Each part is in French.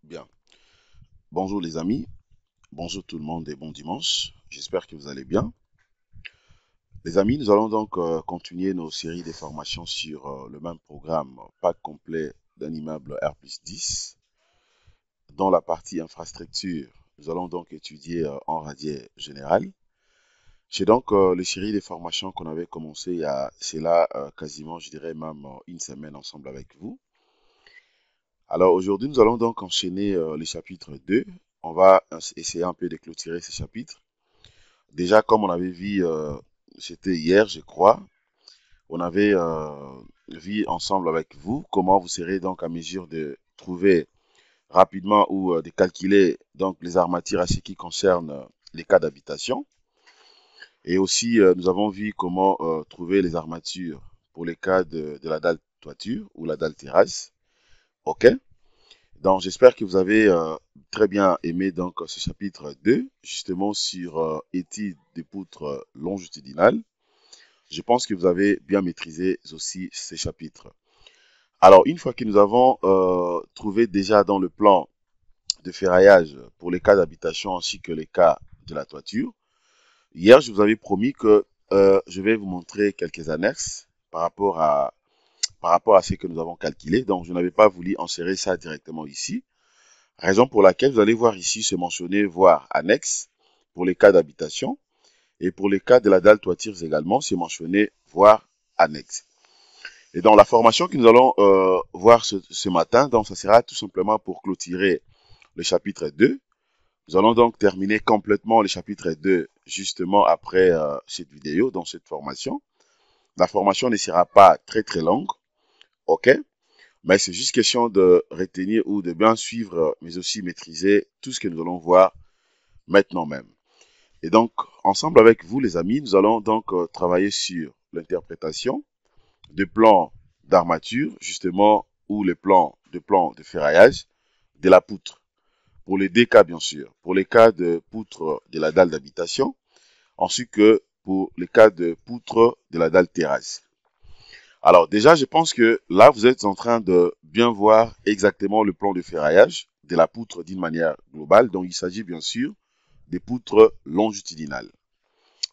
Bien. Bonjour les amis, bonjour tout le monde et bon dimanche. J'espère que vous allez bien. Les amis, nous allons donc continuer nos séries de formations sur le même programme, pack complet d'un immeuble R+10. Dans la partie infrastructure, nous allons donc étudier en radier général. C'est donc les séries de formations qu'on avait commencé il y a cela quasiment, je dirais même une semaine ensemble avec vous. Alors aujourd'hui, nous allons donc enchaîner le chapitre 2. On va essayer un peu de clôturer ce chapitre. Déjà, comme on avait vu, c'était hier, je crois, on avait vu ensemble avec vous comment vous serez donc à mesure de trouver rapidement ou de calculer donc les armatures à ce qui concerne les cas d'habitation. Et aussi, nous avons vu comment trouver les armatures pour les cas de la dalle toiture ou la dalle terrasse. OK? Donc, j'espère que vous avez très bien aimé donc ce chapitre 2, justement sur étude des poutres longitudinales. Je pense que vous avez bien maîtrisé aussi ces chapitres. Alors, une fois que nous avons trouvé déjà dans le plan de ferraillage pour les cas d'habitation ainsi que les cas de la toiture, hier, je vous avais promis que je vais vous montrer quelques annexes par rapport à ce que nous avons calculé. Donc, je n'avais pas voulu insérer ça directement ici. Raison pour laquelle vous allez voir ici se mentionner voir annexe pour les cas d'habitation et pour les cas de la dalle toiture également, c'est mentionné voir annexe. Et dans la formation que nous allons voir ce matin, donc ça sera tout simplement pour clôturer le chapitre 2. Nous allons donc terminer complètement le chapitre 2 justement après cette vidéo, dans cette formation. La formation ne sera pas très longue, ok? Mais c'est juste question de retenir ou de bien suivre, mais aussi maîtriser tout ce que nous allons voir maintenant même. Et donc, ensemble avec vous, les amis, nous allons donc travailler sur l'interprétation des plans d'armature, justement, ou les plans de ferraillage de la poutre. Pour les deux cas, bien sûr. Pour les cas de poutre de la dalle d'habitation, ainsi que pour les cas de poutre de la dalle terrasse. Alors déjà, je pense que là, vous êtes en train de bien voir exactement le plan de ferraillage de la poutre d'une manière globale. Donc, il s'agit bien sûr des poutres longitudinales.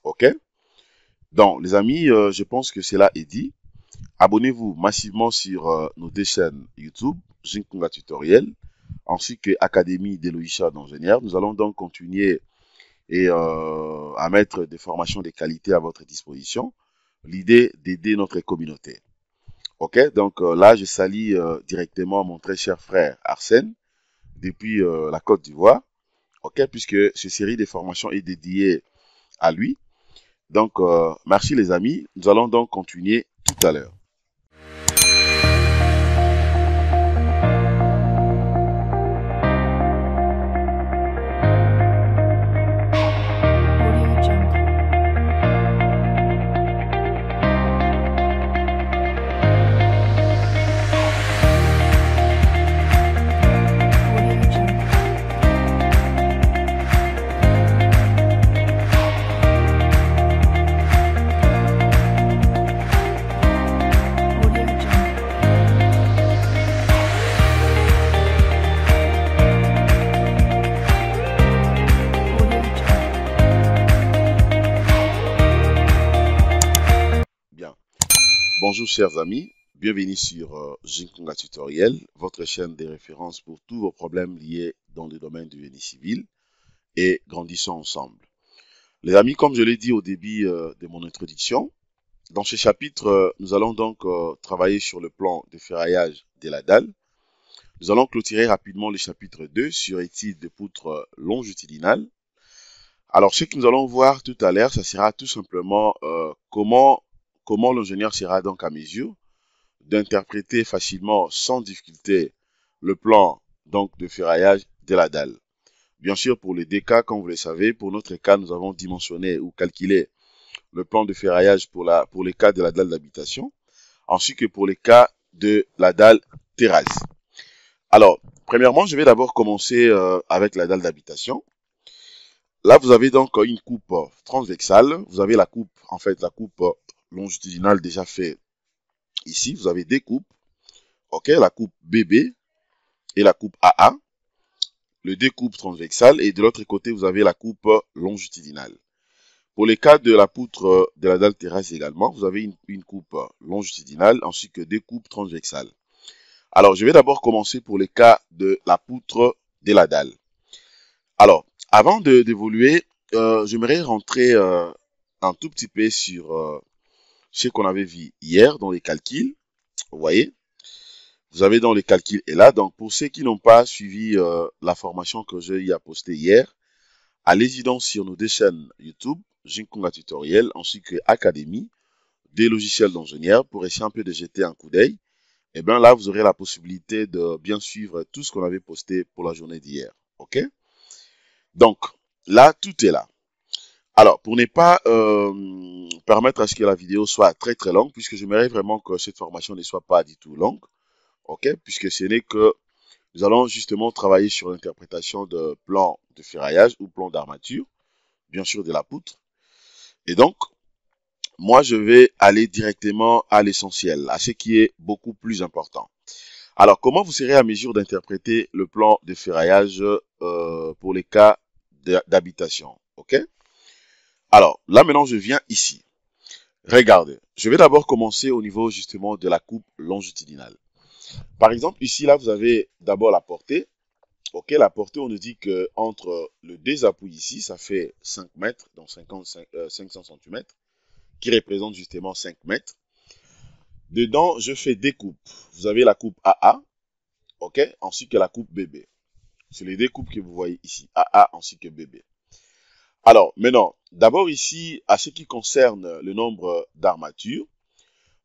OK? Donc, les amis, je pense que cela est dit. Abonnez-vous massivement sur nos deux chaînes YouTube, Jinkunga Tutoriel, ainsi que Académie d'Eloïcha d'ingénieur. Nous allons donc continuer et à mettre des formations de qualité à votre disposition. L'idée d'aider notre communauté. Ok, donc là, je salue directement mon très cher frère Arsène depuis la Côte d'Ivoire. Ok, puisque cette série de formations est dédiée à lui. Donc, merci les amis. Nous allons donc continuer tout à l'heure. Bien. Bonjour chers amis, bienvenue sur Jinkunga Tutoriel, votre chaîne de référence pour tous vos problèmes liés dans le domaine du génie civil et grandissons ensemble. Les amis, comme je l'ai dit au début de mon introduction, dans ce chapitre, nous allons donc travailler sur le plan de ferraillage de la dalle. Nous allons clôturer rapidement le chapitre 2 sur étude de poutres longitudinales. Alors, ce que nous allons voir tout à l'heure, ça sera tout simplement comment l'ingénieur sera donc à mesure d'interpréter facilement, sans difficulté, le plan donc de ferraillage de la dalle. Bien sûr, pour les deux cas, comme vous le savez, pour notre cas, nous avons dimensionné ou calculé le plan de ferraillage pour les cas de la dalle d'habitation, ainsi que pour les cas de la dalle terrasse. Alors, premièrement, je vais d'abord commencer avec la dalle d'habitation. Là, vous avez donc une coupe transversale. Vous avez la coupe, en fait, la coupe longitudinale déjà faite ici. Vous avez deux coupes, ok, la coupe BB et la coupe AA. le découpe transversal et de l'autre côté, vous avez la coupe longitudinale. Pour les cas de la poutre de la dalle terrasse également, vous avez une coupe longitudinale ainsi que des coupes transversales. Alors, je vais d'abord commencer pour les cas de la poutre de la dalle. Alors, avant d'évoluer, j'aimerais rentrer un tout petit peu sur ce qu'on avait vu hier dans les calculs. Vous voyez, vous avez dans les calculs et là. Donc, pour ceux qui n'ont pas suivi la formation que j'ai postée hier, allez-y donc sur nos deux chaînes YouTube, Jinkunga Tutoriel, ainsi que Académie des logiciels d'ingénieur pour essayer un peu de jeter un coup d'œil. Et bien là, vous aurez la possibilité de bien suivre tout ce qu'on avait posté pour la journée d'hier. OK? Donc, là, tout est là. Alors, pour ne pas permettre à ce que la vidéo soit très très longue, puisque j'aimerais vraiment que cette formation ne soit pas du tout longue, ok, puisque ce n'est que nous allons justement travailler sur l'interprétation de plans de ferraillage ou plans d'armature, bien sûr de la poutre. Et donc, moi, je vais aller directement à l'essentiel, à ce qui est beaucoup plus important. Alors, comment vous serez à mesure d'interpréter le plan de ferraillage pour les cas d'habitation, ok? Alors, là maintenant, je viens ici. Regardez, je vais d'abord commencer au niveau justement de la coupe longitudinale. Par exemple, ici, là, vous avez d'abord la portée. Ok, la portée, on nous dit que entre le désappui ici, ça fait 5 mètres, donc 500 cm, qui représente justement 5 mètres. Dedans, je fais des coupes. Vous avez la coupe AA, ok, ainsi que la coupe BB. C'est les deux coupes que vous voyez ici, AA ainsi que BB. Alors, maintenant, d'abord ici, à ce qui concerne le nombre d'armatures,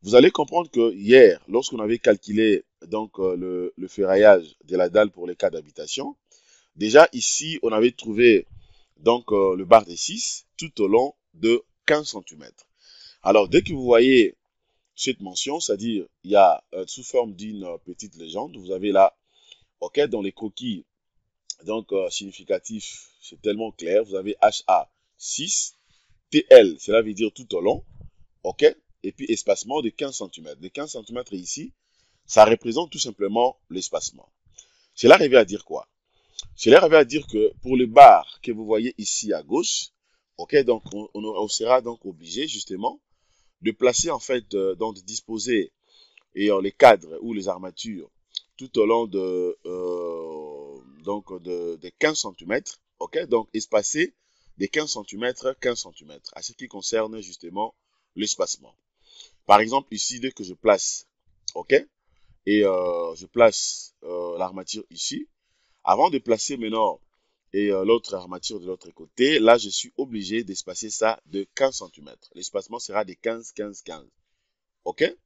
vous allez comprendre que hier, lorsqu'on avait calculé donc le ferraillage de la dalle pour les cas d'habitation, déjà ici, on avait trouvé donc le bar des 6 tout au long de 15 cm. Alors, dès que vous voyez cette mention, c'est-à-dire il y a sous forme d'une petite légende, vous avez là, ok, dans les croquis, donc significatif, c'est tellement clair, vous avez HA 6, TL, cela veut dire tout au long, ok, et puis espacement de 15 cm. De 15 cm ici, ça représente tout simplement l'espacement. Cela revient à dire quoi? Cela revient à dire que pour le bar que vous voyez ici à gauche, ok, donc on sera donc obligé justement de placer en fait, donc de disposer et les cadres ou les armatures tout au long de 15 cm, ok, donc espacé de 15 cm, 15 cm, à ce qui concerne justement l'espacement. Par exemple, ici, dès que je place, ok, et je place l'armature ici, avant de placer maintenant et l'autre armature de l'autre côté, là, je suis obligé d'espacer ça de 15 cm. L'espacement sera de 15, 15, 15. OK?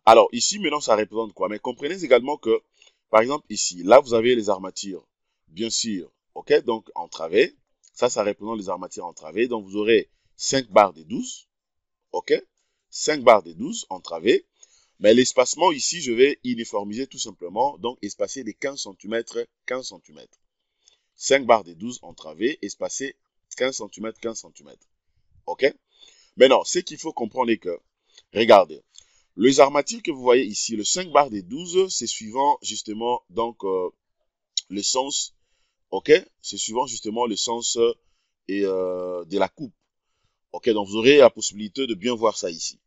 Alors, ici, maintenant, ça représente quoi? Mais comprenez également que, par exemple, ici, là, vous avez les armatures, bien sûr, OK? Donc, entravées. Ça représente les armatures entravées. Donc, vous aurez 5 barres de 12, OK? 5 barres de 12 entravées. Mais l'espacement ici, je vais uniformiser tout simplement, donc espacer de 15 cm, 15 cm. 5 barres de 12 entravées, espacées 15 cm, 15 cm. OK? Maintenant, ce qu'il faut comprendre est que, regardez, les armatures que vous voyez ici, le 5 barres de 12, c'est suivant justement donc le sens, ok? C'est suivant justement le sens de la coupe. Ok, donc vous aurez la possibilité de bien voir ça ici.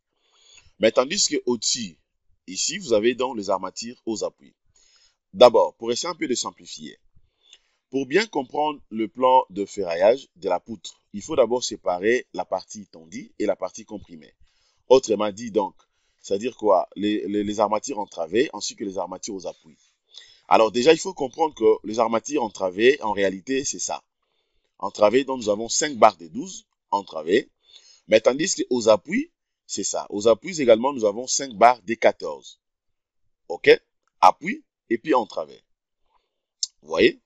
Mais tandis que au-dessus, ici, vous avez donc les armatures aux appuis. D'abord, pour essayer un peu de simplifier, pour bien comprendre le plan de ferraillage de la poutre, il faut d'abord séparer la partie tendue et la partie comprimée. Autrement dit, donc, c'est-à-dire quoi? Les armatures entravées ainsi que les armatures aux appuis. Alors déjà, il faut comprendre que les armatures entravées, en réalité, c'est ça. Entravées, donc nous avons 5 barres de 12 entravées. Mais tandis qu'aux appuis, c'est ça. Aux appuis également, nous avons 5 barres de 14. OK? Appui et puis entravé. Vous voyez?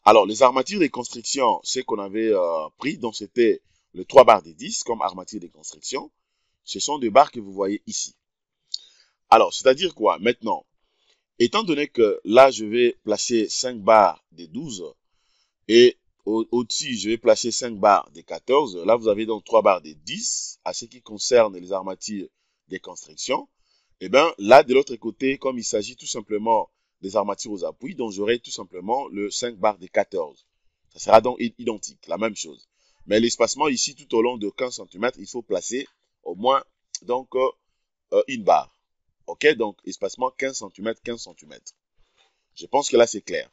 Alors, les armatures de construction, ce qu'on avait pris, donc c'était le 3 barres de 10 comme armature de construction. Ce sont des barres que vous voyez ici. Alors, c'est-à-dire quoi? Maintenant, étant donné que là, je vais placer 5 barres de 12 et au-dessus, je vais placer 5 barres de 14. Là, vous avez donc 3 barres de 10 à ce qui concerne les armatures de construction. Et bien, là, de l'autre côté, comme il s'agit tout simplement des armatures aux appuis, donc j'aurai tout simplement le 5 bar des 14. Ça sera donc identique, la même chose. Mais l'espacement ici, tout au long de 15 cm, il faut placer au moins donc une barre. Ok, donc espacement 15 cm, 15 cm. Je pense que là, c'est clair.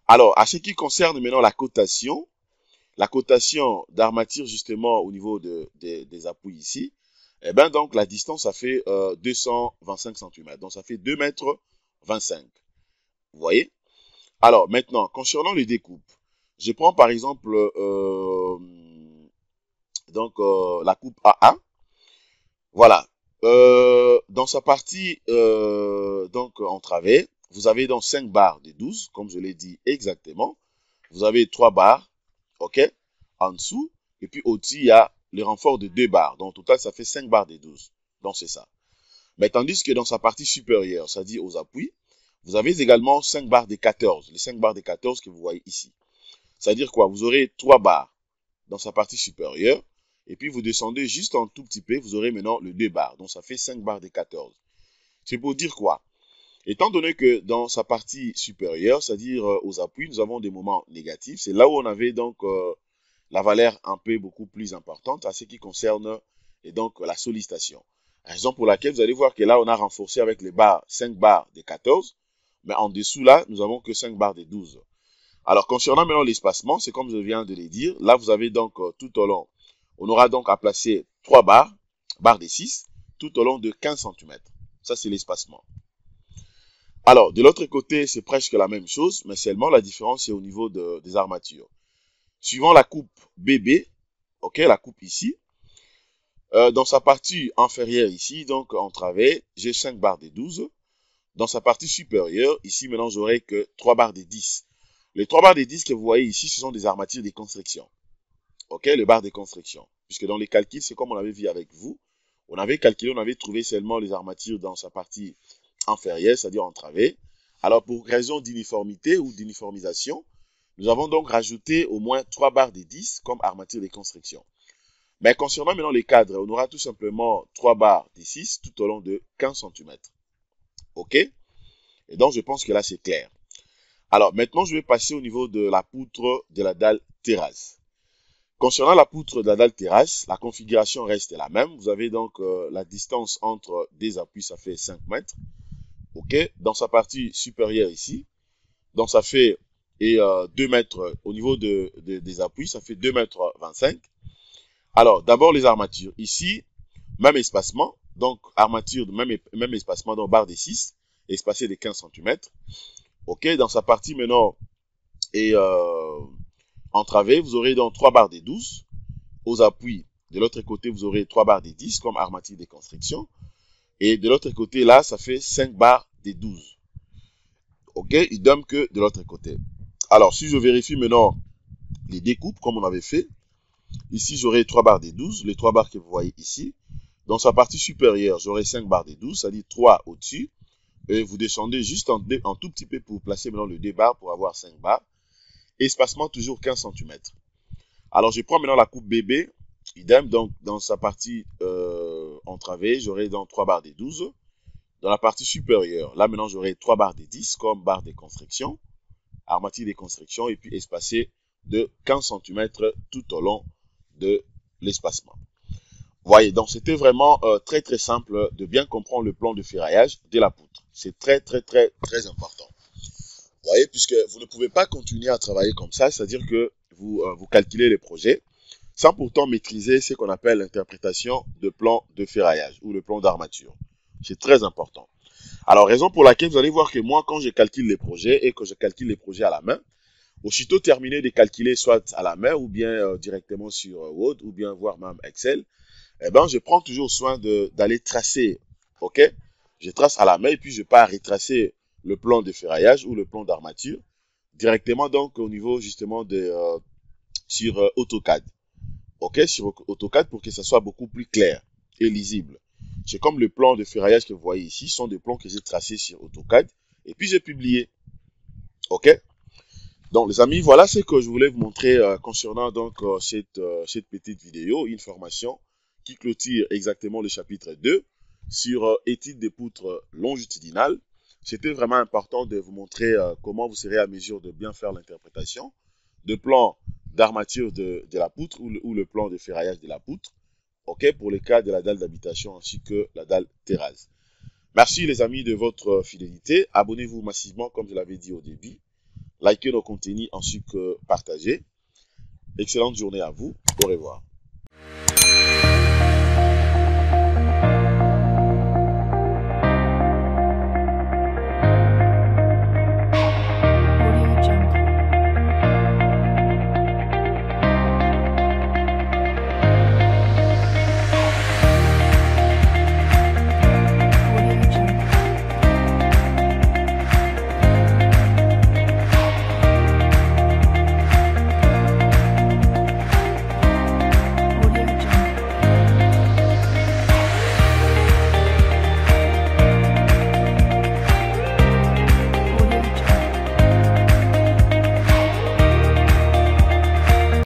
Alors, à ce qui concerne maintenant la cotation d'armature justement au niveau des appuis ici, eh ben donc la distance, ça fait 225 cm. Donc, ça fait 2 mètres 25. Vous voyez? Alors, maintenant, concernant les découpes, je prends par exemple la coupe AA. Voilà. Dans sa partie en travers, vous avez donc 5 barres de 12, comme je l'ai dit exactement. Vous avez 3 barres, ok, en dessous. Et puis au-dessus, il y a le renfort de 2 barres. Donc, au total, ça fait 5 barres de 12. Donc, c'est ça. Mais tandis que dans sa partie supérieure, c'est-à-dire aux appuis, vous avez également 5 barres de 14. Les 5 barres de 14 que vous voyez ici. C'est-à-dire quoi? Vous aurez 3 barres dans sa partie supérieure. Et puis, vous descendez juste un tout petit peu. Vous aurez maintenant le 2 barres. Donc, ça fait 5 barres de 14. C'est pour dire quoi? Étant donné que dans sa partie supérieure, c'est-à-dire aux appuis, nous avons des moments négatifs. C'est là où on avait donc la valeur un peu beaucoup plus importante à ce qui concerne et donc la sollicitation. Raison pour laquelle vous allez voir que là, on a renforcé avec les barres 5 barres de 14. Mais en dessous, là, nous avons que 5 barres de 12. Alors, concernant maintenant l'espacement, c'est comme je viens de le dire. Là, vous avez donc tout au long, on aura donc à placer 3 barres de 6, tout au long de 15 cm. Ça, c'est l'espacement. Alors, de l'autre côté, c'est presque la même chose, mais seulement la différence est au niveau des armatures. Suivant la coupe BB, ok, la coupe ici, dans sa partie inférieure ici, donc en travers, j'ai 5 barres de 12. Dans sa partie supérieure, ici, maintenant, j'aurai que 3 barres de 10. Les 3 barres de 10 que vous voyez ici, ce sont des armatures de construction. Ok, le barre de construction. Puisque dans les calculs, c'est comme on avait vu avec vous. On avait calculé, on avait trouvé seulement les armatures dans sa partie inférieure, c'est-à-dire en travers. Alors, pour raison d'uniformité ou d'uniformisation, nous avons donc rajouté au moins 3 barres de 10 comme armature de construction. Mais concernant maintenant les cadres, on aura tout simplement 3 barres de 6 tout au long de 15 cm. OK? Et donc, je pense que là, c'est clair. Alors, maintenant, je vais passer au niveau de la poutre de la dalle terrasse. Concernant la poutre de la dalle terrasse, la configuration reste la même. Vous avez donc la distance entre des appuis, ça fait 5 mètres. OK? Dans sa partie supérieure ici, donc ça fait 2 mètres au niveau des appuis, ça fait 2 mètres 25. Alors, d'abord les armatures. Ici, même espacement, donc armature, même espacement, donc barre de 6, espacé de 15 cm. OK, dans sa partie maintenant et en travers, vous aurez donc 3 barres de 12. Aux appuis, de l'autre côté, vous aurez 3 barres de 10 comme armature de construction. Et de l'autre côté, là, ça fait 5 barres de 12. OK, idem que de l'autre côté. Alors, si je vérifie maintenant les découpes, comme on avait fait, ici, j'aurai 3 barres de 12, les 3 barres que vous voyez ici. Dans sa partie supérieure, j'aurai 5 barres de 12, c'est-à-dire 3 au-dessus. Et vous descendez juste un tout petit peu pour placer maintenant le 2 barres pour avoir 5 barres. Espacement toujours 15 cm. Alors, je prends maintenant la coupe bébé. Idem, donc, dans sa partie entravée, j'aurai donc 3 barres de 12. Dans la partie supérieure, là maintenant, j'aurai 3 barres de 10 comme barre de construction, armature de construction, et puis espacé de 15 cm tout au long de l'espacement. Voyez, donc c'était vraiment très très simple de bien comprendre le plan de ferraillage de la poutre. C'est très très très très important. Vous voyez, puisque vous ne pouvez pas continuer à travailler comme ça, c'est-à-dire que vous calculez les projets sans pourtant maîtriser ce qu'on appelle l'interprétation de plan de ferraillage ou le plan d'armature. C'est très important. Alors, raison pour laquelle vous allez voir que moi, quand je calcule les projets et que je calcule les projets à la main, aussitôt terminé de calculer soit à la main ou bien directement sur Word ou bien voire même Excel, eh ben, je prends toujours soin d'aller tracer, ok? Je trace à la main et puis je pars retracer le plan de ferraillage ou le plan d'armature directement donc au niveau justement sur AutoCAD, ok? Sur AutoCAD pour que ça soit beaucoup plus clair et lisible. C'est comme le plan de ferraillage que vous voyez ici, ce sont des plans que j'ai tracés sur AutoCAD et puis j'ai publié, ok? Donc les amis, voilà ce que je voulais vous montrer concernant donc cette petite vidéo, une formation qui clôture exactement le chapitre 2 sur étude des poutres longitudinales. C'était vraiment important de vous montrer comment vous serez à mesure de bien faire l'interprétation de plan d'armature de la poutre ou le plan de ferraillage de la poutre, ok, pour le cas de la dalle d'habitation ainsi que la dalle terrasse. Merci les amis de votre fidélité. Abonnez-vous massivement comme je l'avais dit au début. Likez nos contenus ainsi que partagez. Excellente journée à vous. Au revoir.